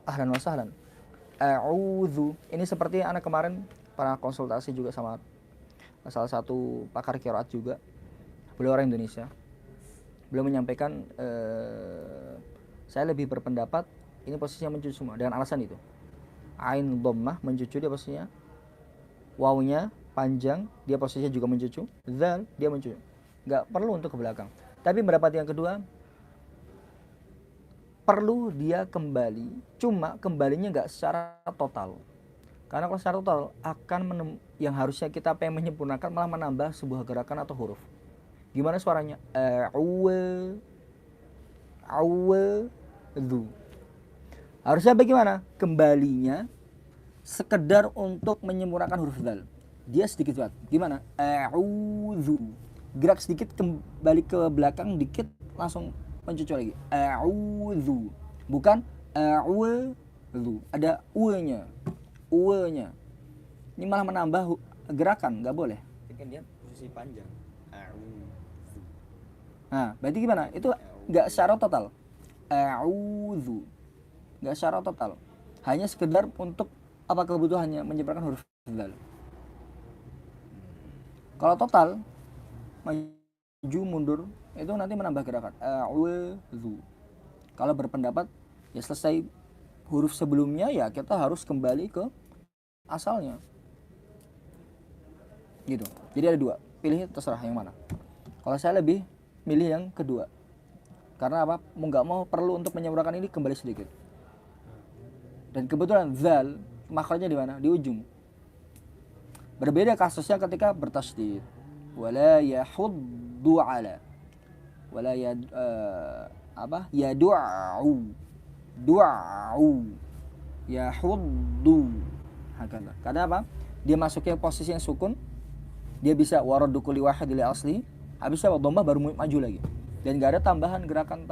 ahlan wa sahlan. A'udzu. Ini seperti anak kemarin pernah konsultasi juga sama salah satu pakar qiraat juga. beliau orang Indonesia. Beliau menyampaikan saya lebih berpendapat ini posisinya mencucu semua dengan alasan itu. Ain dhammah mencucu dia posisinya, wawnya panjang dia posisinya juga mencucu, zal dia mencucu. Enggak perlu untuk ke belakang. Tapi pendapat yang kedua perlu dia kembali, cuma kembalinya enggak secara total. Karena kalau secara total akan yang harusnya kita pengen menyempurnakan malah menambah sebuah gerakan atau huruf. Gimana suaranya? Awadu. Harusnya bagaimana? Kembalinya sekedar untuk menyempurnakan huruf dal. Dia sedikit banget. Gimana? A'udzu. Gerak sedikit kembali ke belakang dikit langsung mencucu lagi. A'udzu. Bukan a'udzu. Ada u-nya. U-nya. Ini malah menambah gerakan, enggak boleh. Tapi kan dia posisi panjang. Nah, berarti gimana? Itu enggak secara total. A'udzu. Enggak secara total. Hanya sekedar untuk apa kebutuhannya menyempurnakan huruf dal. Kalau total maju mundur itu nanti menambah gerakan. A'udzu. Kalau berpendapat ya selesai huruf sebelumnya ya kita harus kembali ke asalnya. Gitu. Jadi ada dua. Pilih terserah yang mana. Kalau saya lebih milih yang kedua. Karena apa? Mau nggak mau perlu untuk menyempurnakan ini kembali sedikit. Dan kebetulan zal makhrajnya di mana? Di ujung. Berbeda kasusnya ketika bertasydid. Wala yahuddu ala. Wala yadu'u. Du'u. Yahuddu. Hakala. Karena apa? Dia masuknya posisi yang sukun. Dia bisa waraddu kulli wahid li asli. Habisnya dhammah baru maju lagi. Dan enggak ada tambahan gerakan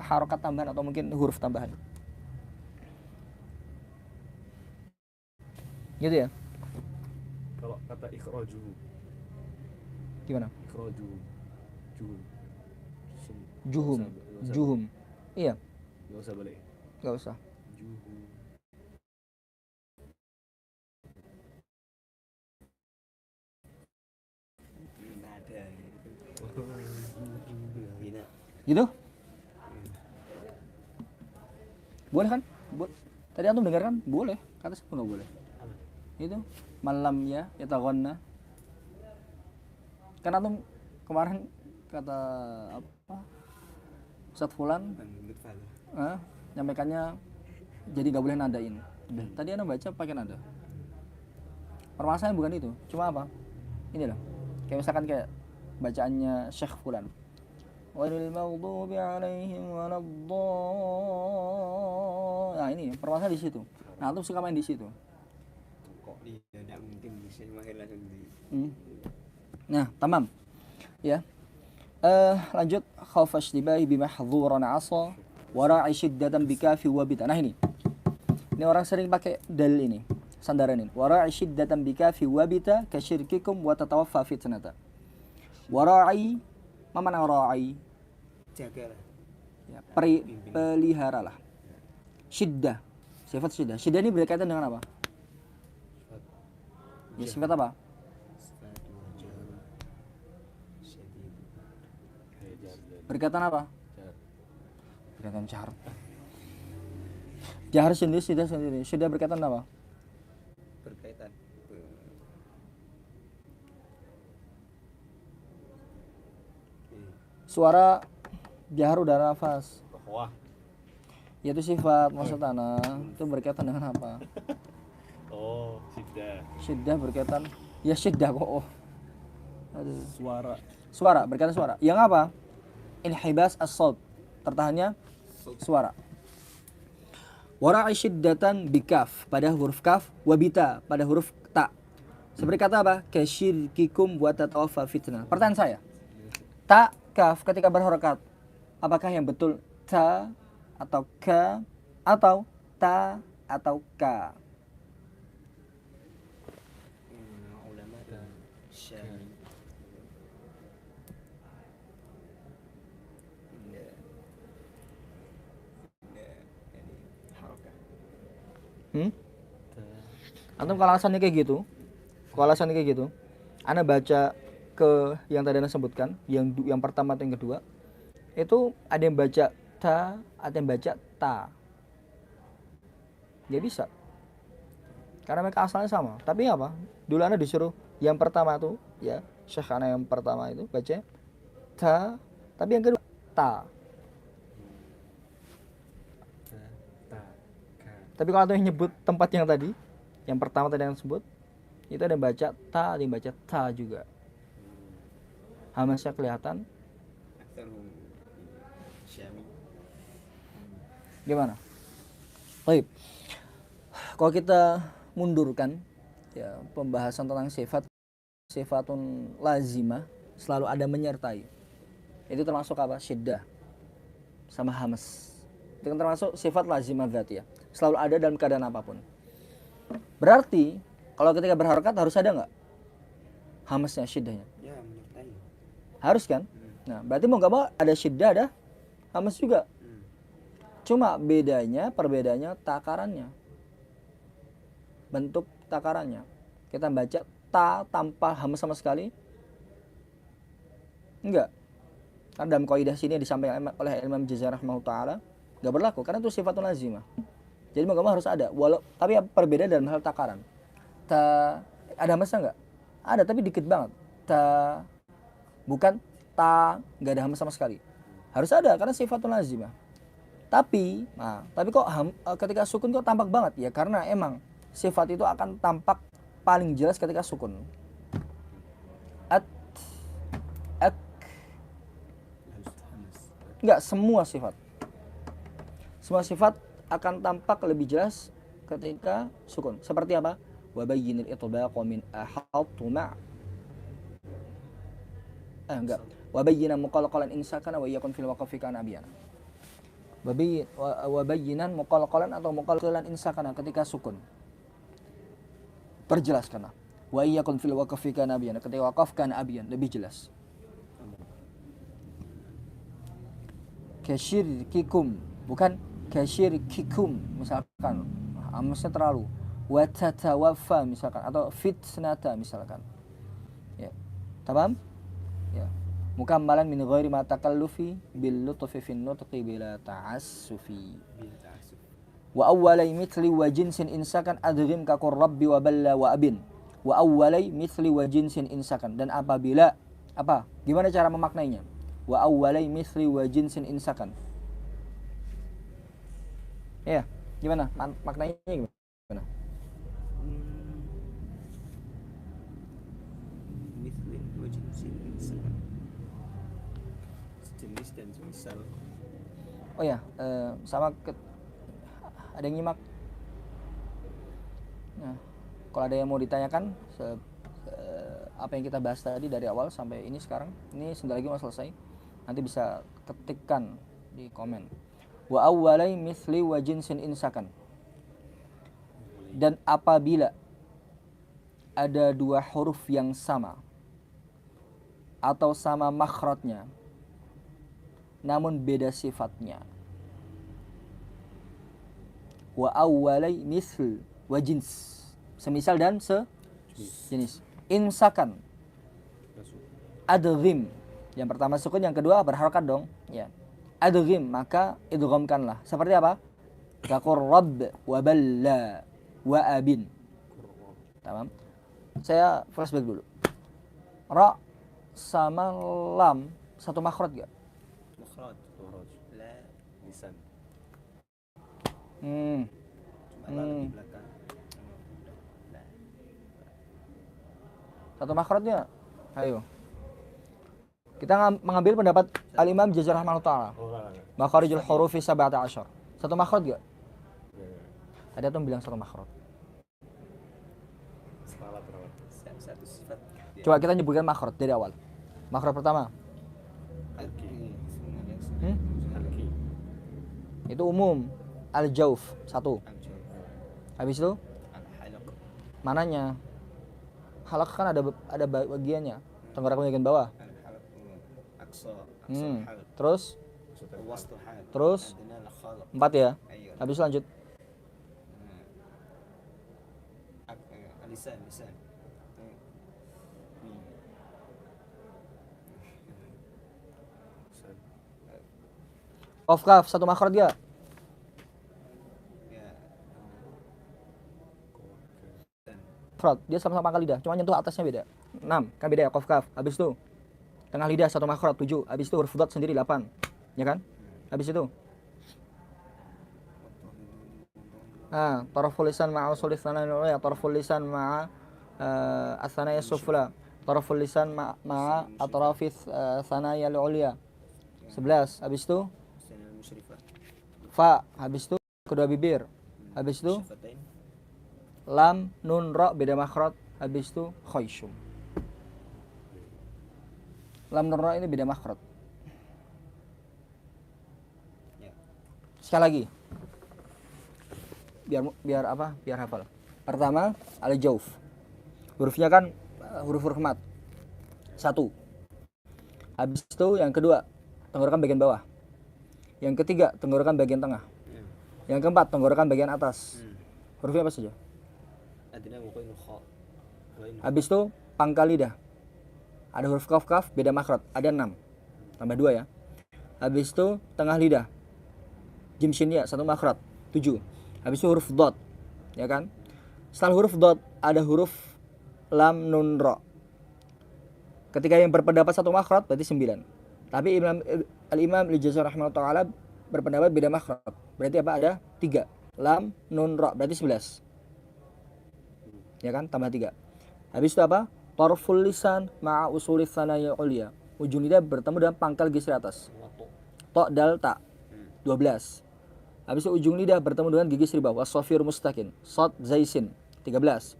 harokat tambahan atau mungkin huruf tambahan. Gitu ya. Kalau kata ikhraju Gimana? ikhraju Juhum. Juhum. Iya, Enggak usah balik. enggak usah. Juhum. Nada. Hina. Gitu? Boleh kan? Tadi antum dengar kan? Boleh. Kata siapa enggak boleh? Itu malam ya yataghanna. Kan antum kemarin kata apa? Ustaz Fulan nyampaikannya jadi nggak boleh nadain. Udah. Tadi anda baca pakai nada. Permasalahan bukan itu. Cuma apa? Ini loh. Kayak misalkan kayak bacaannya Syekh Fulan. Walil maghdubi alaihim waladdallin. Nah ini permasalahan di situ. Nah antum suka main di situ. Kok dia tidak mungkin bisa mahir langsung di. Nah, tamam. Ya. Lanjut khafash dibahi bimahdhuran asa wa ra'i shiddatan bikafi wa bita. Nah ini. Ini orang sering pakai dalil ini. Sandaran ini. Wa ra'i shiddatan bikafi wa bita kasyirkikum wa tatawaffa fitnata. Wa ra'i ma mana ra'i? Jagalah. Ya, peliharalah. Syiddah. Sifat syiddah. Syiddah ini berkaitan dengan apa? Ya, sifat apa? Berkaitan apa? Berkaitan jahar. Jahar sendiri, syiddah sendiri. Syiddah berkaitan apa? Berkaitan. Suara jahar udara nafas. Wah. Yaitu sifat maksud tanah. Itu berkaitan dengan apa? Oh, syiddah. Syiddah berkaitan. Ya syiddah kok. Oh. Aduh. Suara. Berkaitan suara. Yang apa? Inhibas as-saut. Tertahannya suara. Wara'i syiddatan bikaf pada huruf kaf, wabita pada huruf ta. Seperti kata apa? Kasyirkikum wa tatawaffa fitnah. Pertanyaan saya. Ta, kaf ketika berharakat. Apakah yang betul ta atau ka atau ta atau ka? Ulama dan syami. Antum kalau alasannya kayak gitu, Anda baca ke yang tadi Anda sebutkan, yang pertama atau yang kedua, itu ada yang baca ta, ada yang baca ta. Dia bisa. Karena mereka asalnya sama. Tapi apa? Dulu Anda disuruh yang pertama tuh, ya, Syekh Ana yang pertama itu baca ta, tapi yang kedua ta. Tapi kalau Anda nyebut tempat yang tadi, yang pertama tadi yang sebut, itu ada yang baca ta, ada yang baca ta juga. Hamasnya kelihatan. أكثرهم شامي. Gimana? Baik. Kalau kita mundurkan ya pembahasan tentang sifatun lazimah selalu ada menyertai. Itu termasuk apa? Syiddah sama hamas. Itu kan termasuk sifat lazimah dzat ya. Selalu ada dalam keadaan apapun. Berarti kalau ketika berharakat harus ada nggak hamasnya, syiddahnya? Ya, menyertai. Harus kan? Nah, berarti mau nggak mau ada syiddah, ada hamas juga. Cuma perbedaannya takarannya. Bentuk takarannya. Kita baca ta tanpa hamas sama sekali? Enggak. Karena dalam kaidah sini disampaikan oleh Imam Jazari rahimahullah taala, enggak berlaku karena itu sifatun lazimah. Jadi mau nggak mau harus ada. Tapi perbedaan dalam hal takaran. Ta ada hamasnya enggak? Ada tapi dikit banget. Ta bukan ta enggak ada hamas sama sekali. Harus ada karena sifatun lazimah. Tapi kok ketika sukun kok tampak banget ya, karena emang sifat itu akan tampak paling jelas ketika sukun. At enggak semua sifat. Semua sifat akan tampak lebih jelas ketika sukun. Seperti apa? Wa bayyinil itbaq min ahadtu ma'. Enggak. Wa bayyina muqallaqalan in sakana wa yakun fil waqfi kana abiyana. Wa bayyinan muqallaqalan atau muqallaqalan in sakana ketika sukun. Perjelaskanlah. Wa yakun fil waqfi kana abiyana, ketika waqaf kana abiyan lebih jelas. Kasyirkikum, bukan kasyirkikum misalkan. Hamasnya terlalu. Wa tatawaffa misalkan, atau fitnata misalkan. Ya. Paham? Ya. Mukammalan min ghairi ma takallufi bil lutfi fin nutqi bila ta'assufi. Wa awwalai mithli wa jinsin insakan adghim ka rabbi wa balla wa abin. Wa awwalai mithli wa jinsin insakan, dan apabila apa? Gimana cara memaknainya? Wa awwalai mithli wa jinsin insakan. Ya, gimana? Maknanya gimana? Mithli wa jinsin insan. Sejenis dan semisal. Oh ya, ada yang nyimak? Nah, kalau ada yang mau ditanyakan apa yang kita bahas tadi dari awal sampai ini sekarang, ini sebentar lagi mau selesai. Nanti bisa ketikkan di komen. Wa awwalai mithli wa jinsin insakan. Dan apabila ada dua huruf yang sama atau sama makhrajnya namun beda sifatnya. Wa awwalai misl wa jins, semisal dan sejenis. Insakan adghim, yang pertama sukun, yang kedua berharakat dong ya. Adghim, maka idghamkanlah. Seperti apa? Kaqur rabb wa balla wa abin. Tamam. Saya flashback dulu. Ra sama lam satu makhraj gak? Makhraj. La lisan. Cuma la di belakang. La. Satu makhrajnya. Ayo. Kita mengambil pendapat Al-Imam Jazari rahimahullah taala. Makharijul hurufi 17. Satu makhraj gak? Tadi Atom bilang satu makhraj. Satu sifat. Coba kita nyebutkan makhraj dari awal. Makhraj pertama. Itu umum. Al-Jauf, satu. Habis itu? Mananya? Halak kan ada bagiannya. Tenggorokan bagian bawah. Terus? Terus? 4 ya? Habis itu lanjut. Lisan. Qaf kaf satu makhraj ya? Ya. Makhraj, dia sama-sama pangkal lidah, cuma nyentuh atasnya beda. 6, kan beda ya qaf kaf. Habis itu tengah lidah satu makhraj 7. Habis itu huruf dhat sendiri 8. Ya kan? Habis itu taraful lisan ma'a usul tsanaya, taraful lisan ma'a as-tsanaya sufla, taraful lisan ma'a atrafis tsanaya al-ulya. 11. Habis itu Sana musyrifah. fa, habis itu kedua bibir. Habis itu Syafatain. lam, nun, ra beda makhraj. Habis itu khayshum. Lam, nun, ra ini beda makhraj. Ya. Sekali lagi. Biar apa? Biar hafal. Pertama, al-jauf. Hurufnya kan huruf-huruf mat. 1. Habis itu yang kedua, tenggorokan bagian bawah. Yang ketiga, tenggorokan bagian tengah. Yang keempat, tenggorokan bagian atas. Hurufnya apa saja? Adina wa qainu kha. Habis itu pangkal lidah. Ada huruf kaf kaf beda makhraj, ada 6. Tambah 2 ya. Habis itu tengah lidah. Jim shin ya satu makhraj, 7. Habis itu huruf dhat. Ya kan? Setelah huruf dhat ada huruf lam nun ra. Ketika yang berpendapat satu makhraj berarti 9. Tapi Al-Imam Al-Jazari rahimahullah taala berpendapat beda makhraj. Berarti apa? Ada 3. Lam nun ra berarti 11. Ya kan? Tambah 3. Habis itu apa? Tarful lisan ma'a usuli tsanaya ulya. Ujung lidah bertemu dengan pangkal gisri atas. To dal ta. 12. Habis itu ujung lidah bertemu dengan gigi sri bawah. Wasafir mustaqin. Sad zaisin. 13.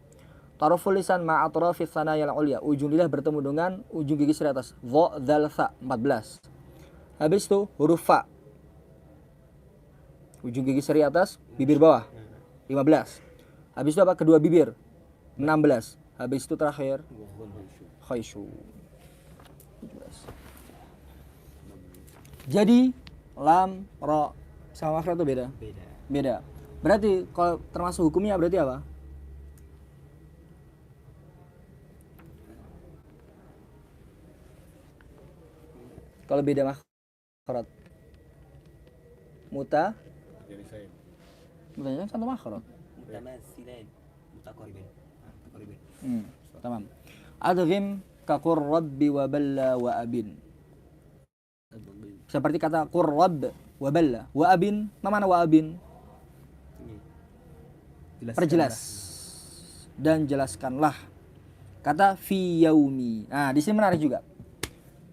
Tarful lisan ma'a atrafis tsanaya ulya. Ujung lidah bertemu dengan ujung gigi sri atas. Dha dzal tha. 14. Habis itu huruf fa. Ujung gigi sri atas, bibir bawah. 15. Habis itu apa? Kedua bibir. 16. Habis itu terakhir khayshu. 17. Jadi lam, ra sama makhraj itu beda. Beda. Beda. Berarti kalau termasuk hukumnya berarti apa? Kalau beda makhraj. Muta, Jadi saya mutanya satu makhraj. Mutamatsilain. Mutaqaribin. Mutaqaribin. Tamam. Adghim ka qurrabbi wa balla wa abin. Seperti kata qurrab wa balla. Wa abin, apa mana wa abin? Perjelas dan jelaskanlah. Kata fi yaumi. Nah, di sini menarik juga.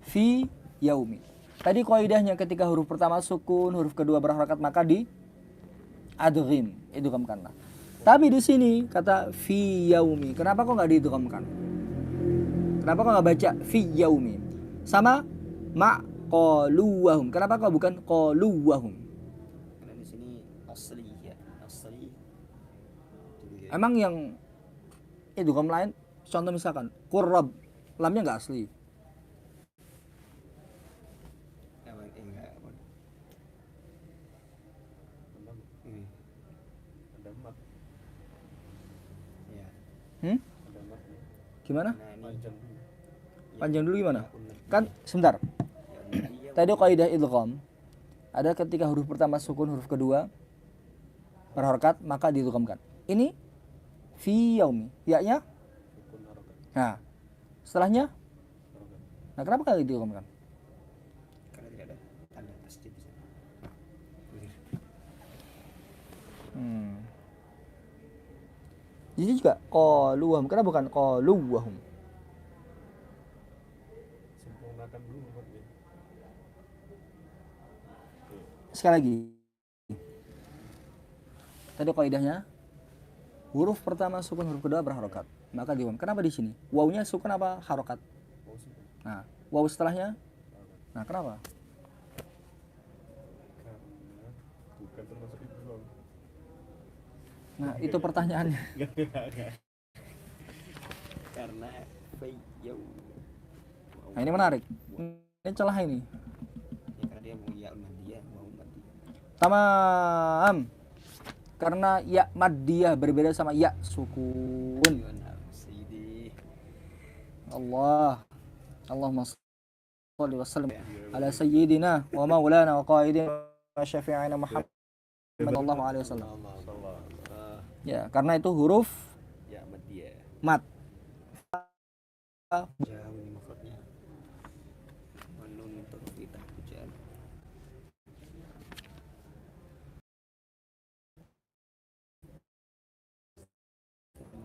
Fi yaumi. Tadi kaidahnya ketika huruf pertama sukun, huruf kedua berharakat maka di adghim, idghamkanlah. Tapi di sini kata fi yaumi. Kenapa kok enggak diidghamkan? Kenapa kok enggak baca fi yaumi? Sama ma qalu wahum. Kenapa kok bukan qalu wahum? Karena di sini asli ya. Asli. Jadi Emang yang idgham lain contoh misalkan qurrab, lamnya enggak asli. enggak apa. ada mat, Ya. ada mat Gimana? Nah, ini panjang dulu. Panjang dulu gimana? Kan sebentar. Tadi kaidah idgham ada ketika huruf pertama sukun, huruf kedua berharakat maka diidghamkan. Ini fi yaumi, ya-nya. Sukun harokat, Nah, setelahnya harokat. nah kenapa enggak diidghamkan? karena tidak ada tanda tasdid di sana. Jadi juga qalu wahum, kenapa bukan qalu wahum? Sempurnakan dulu matnya. Sekali lagi. Tadi kaidahnya huruf pertama sukun, huruf kedua berharokat maka diidgham. Kenapa di sini? Wawunya sukun apa harokat? Oh, sukun. Nah, wawu setelahnya. Nah, kenapa? Karena bukan termasuk itu dong. Nah, itu pertanyaannya. Karena fayyau. Nah, ini menarik. Ini celah ini. Ya karena dia mau ya madiyah, mau madiyah. Tamam. Karena ya maddiyah berbeda sama ya sukun. Gimana Sayyidi? Allahumma shalli wa sallim ala sayyidina wa maulana wa qaidina syafi'ina Muhammad sallallahu alaihi wasallam. Allah. Ya, karena itu huruf Ya Madya. mat. Jauh ini maksudnya. Wanun terfitah hujan.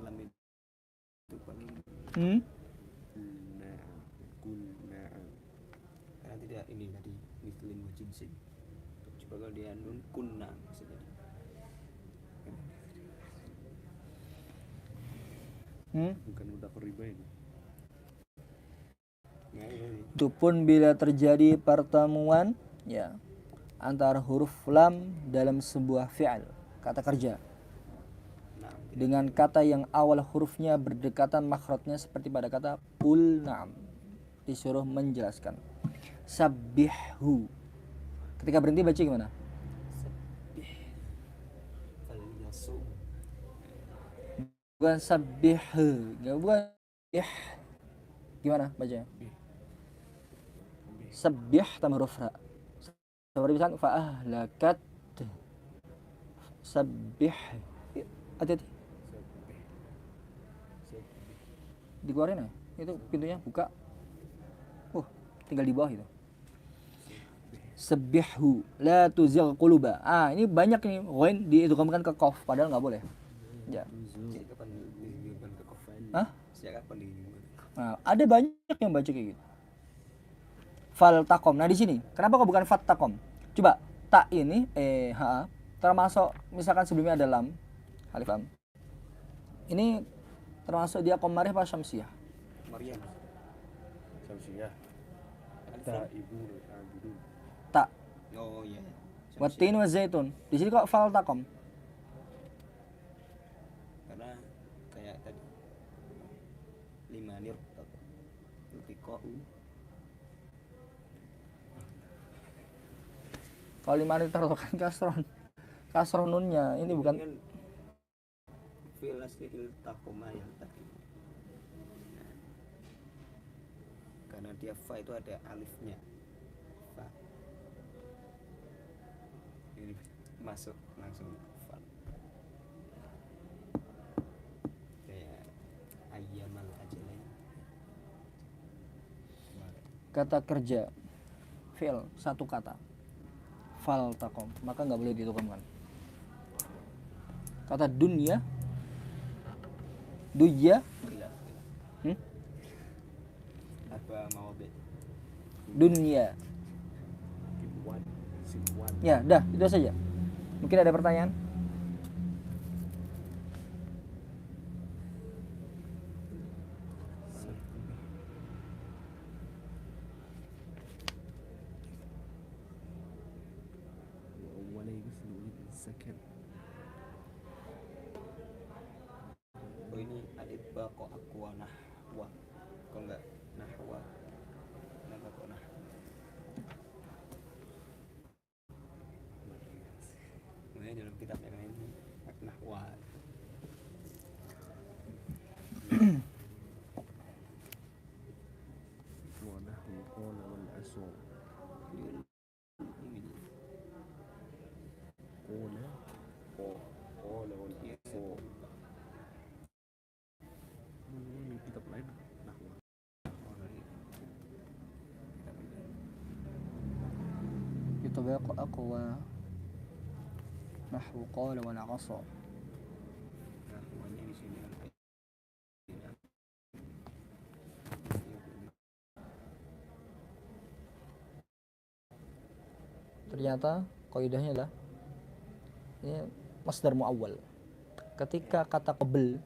Lam itu paling Kunna. karena tidak ini tadi mislin wajinsin. Coba kalau dia nun kunna bisa jadi. Bukan udah riba ini. Nah, ini. Itu pun bila terjadi pertemuan ya antara huruf lam dalam sebuah fi'al, kata kerja, Nah, dengan kata yang awal hurufnya berdekatan makhrajnya seperti pada kata qul na'am. Disuruh menjelaskan. Sabbihhu. Ketika berhenti baca gimana? falyasu. Bukan sabbih, enggak, bukan ih. Gimana bacanya? Sabbih tambah huruf ra. Seperti misalkan fa'ahlakat. Sabbih. Hati-hati. Dikeluarin ya. Itu pintunya buka. Tinggal di bawah itu. Sabbihhu la tuzigh quluba. Ini banyak nih ghain diidghamkan ke qaf padahal enggak boleh. Ya. Sejak kapan diinginkan ke kofan? Hah? Sejak kapan diinginkan? Nah, ada banyak yang baca kayak gitu. Faltaqom. Nah, di sini kenapa kok bukan fattaqom? Coba tak ini termasuk misalkan sebelumnya ada lam, alif lam. Ini termasuk dia qamariyah apa syamsiyah? Maryam. Syamsiyah. Ta ibu abidun. Tak. Oh iya. Watin wa zaitun. Di sini kok faltaqom? Karena kayak tadi lima nir iltiqa'u. Kalau lima ini taruhkan kasron nunnya. Ini bukan Kan fi'il asli iltaqoma yang tadi. Karena dia fa itu ada alifnya. Fa. Ini masuk langsung fa. Kayak ayyamal ajalain. kata kerja fi'il satu kata faltaqom, maka nggak boleh didghamkan. Kata dunya duya Apa mau be? dunya. Simwan. Ya, dah, itu saja. Mungkin ada pertanyaan? Oh ini al-itbaq kok aqwa nahwa. Kok enggak nahwa. Kenapa kok nah? Makanya dalam kitab yang lain nahwa. ونحو قال والأسر قال والأسر من kitab lain nahwu. يطبق أقوى نحو قال ولا عصى. Nahwanya di sini Ternyata kaidahnya adalah ini masdar muawwal. Ketika kata qabl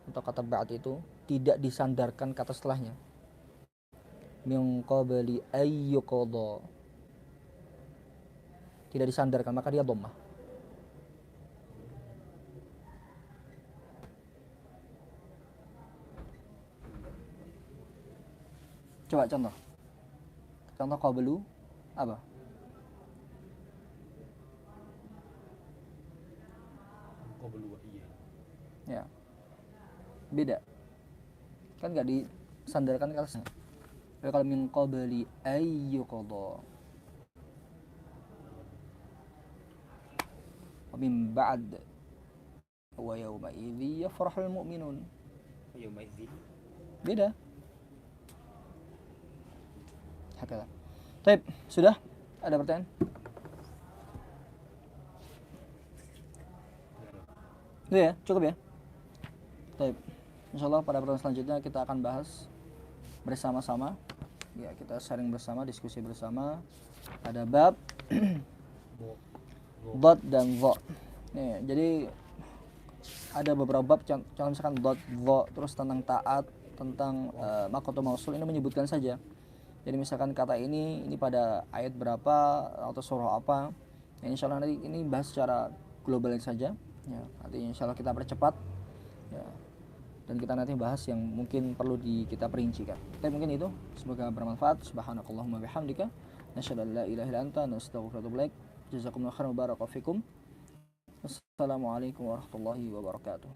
atau kata ba'd itu tidak disandarkan kata setelahnya. Min qabli ayyuqadha. Tidak disandarkan, maka dia dhammah. Coba contoh. Contoh qablu apa? Qablu wa iya. Ya. Beda. Kan nggak disandarkan kata setelahnya. Tapi kalau min qabli ayyuqadha. wa min ba'd wa yawma idzi yafrahul mu'minun. Yaumaizin. Beda. Hakala. Baik, sudah? Ada pertanyaan? Itu ya, cukup ya. Baik. Insyaallah pada pertemuan selanjutnya kita akan bahas bersama-sama. Ya, kita sharing bersama, diskusi bersama. Ada bab dot dan dha. Nih, jadi ada beberapa bab contoh misalkan dot, dha, terus tentang taat, tentang maqatul mausul ini menyebutkan saja. Jadi misalkan kata ini pada ayat berapa atau surah apa. Ya, insyaallah nanti ini bahas secara global saja. Ya, nanti insyaallah kita percepat. Ya. Dan kita nanti bahas yang mungkin perlu kita perincikan. Tapi mungkin itu semoga bermanfaat. Subhanakallahumma bihamdika nasyhadu an la ilaha illa anta nastaghfiruka wa natubu ilaik. Jazakumullahu khairan wa barakallahu fikum. Assalamualaikum warahmatullahi wabarakatuh.